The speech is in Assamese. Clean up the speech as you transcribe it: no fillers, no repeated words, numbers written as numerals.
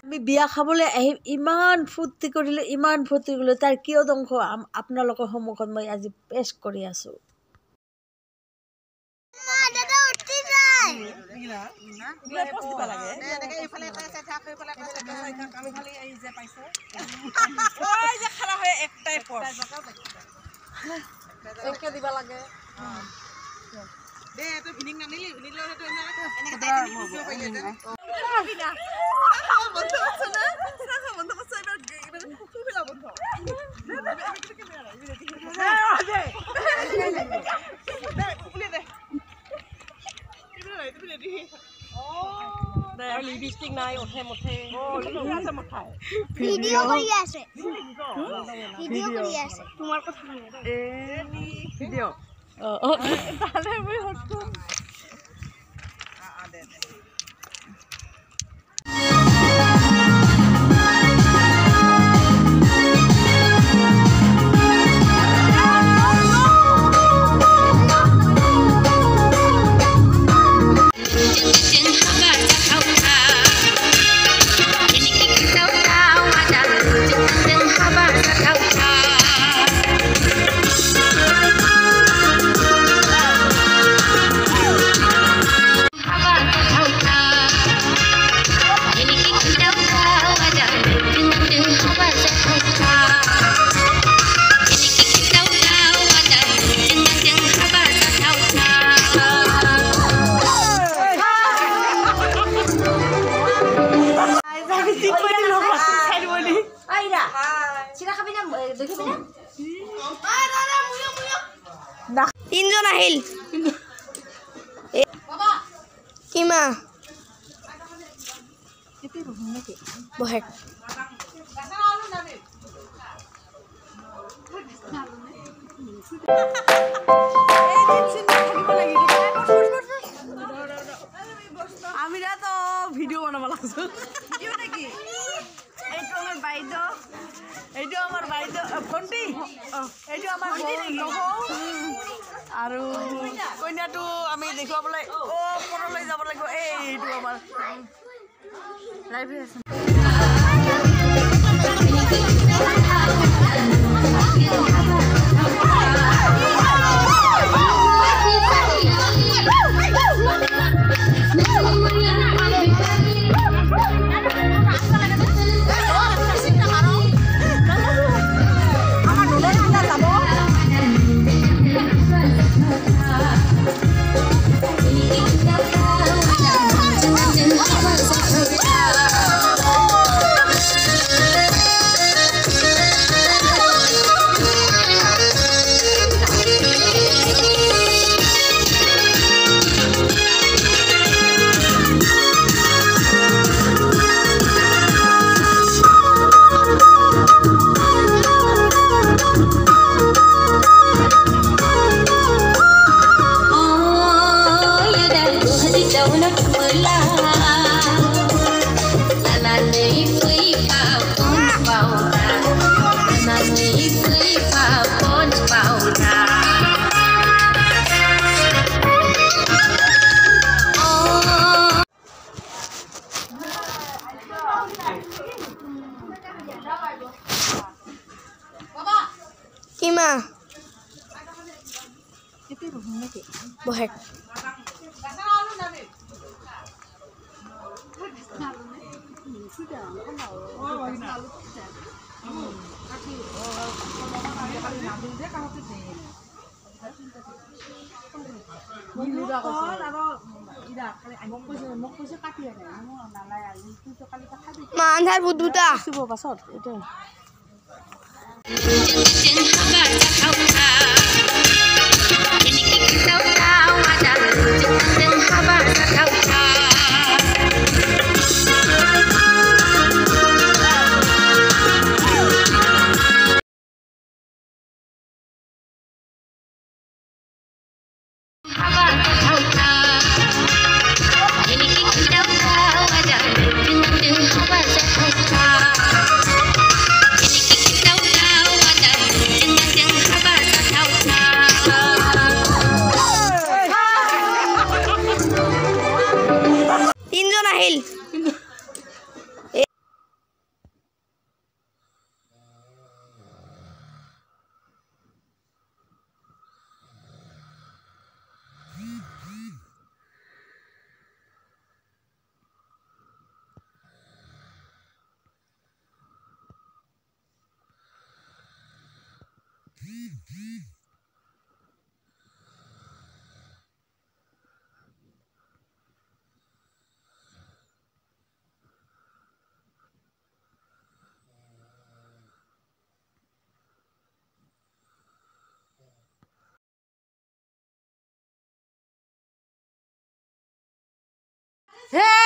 আমি বিয়া খাবলৈ আহি ইমান ফূৰ্তি কৰিলোঁ তাৰ কিয়দংশ আপোনালোকৰ সন্মুখত মই আজি পেছ কৰি আছোঁ। লিপষ্টিক নাই ওঠে মুঠে ভিডিও কৰি আছে তোমাৰ কথা ভিডিও তাহলে মই হটটো তিনজন আহিল কিমা বহে আমি তো ভিডিও বানাব লাগছো নাকি এইটো আমার বাইদেউ ভণ্টি এইটো আমাৰ আৰু কইনাটো আমি দেখুৱাবলৈ ওপৰলৈ যাব লাগিব এইটো আমাৰ লাইভ হৈ আছে কিমা বহে মানধাৰ বুদ্ধুতা পাছত এইটো হে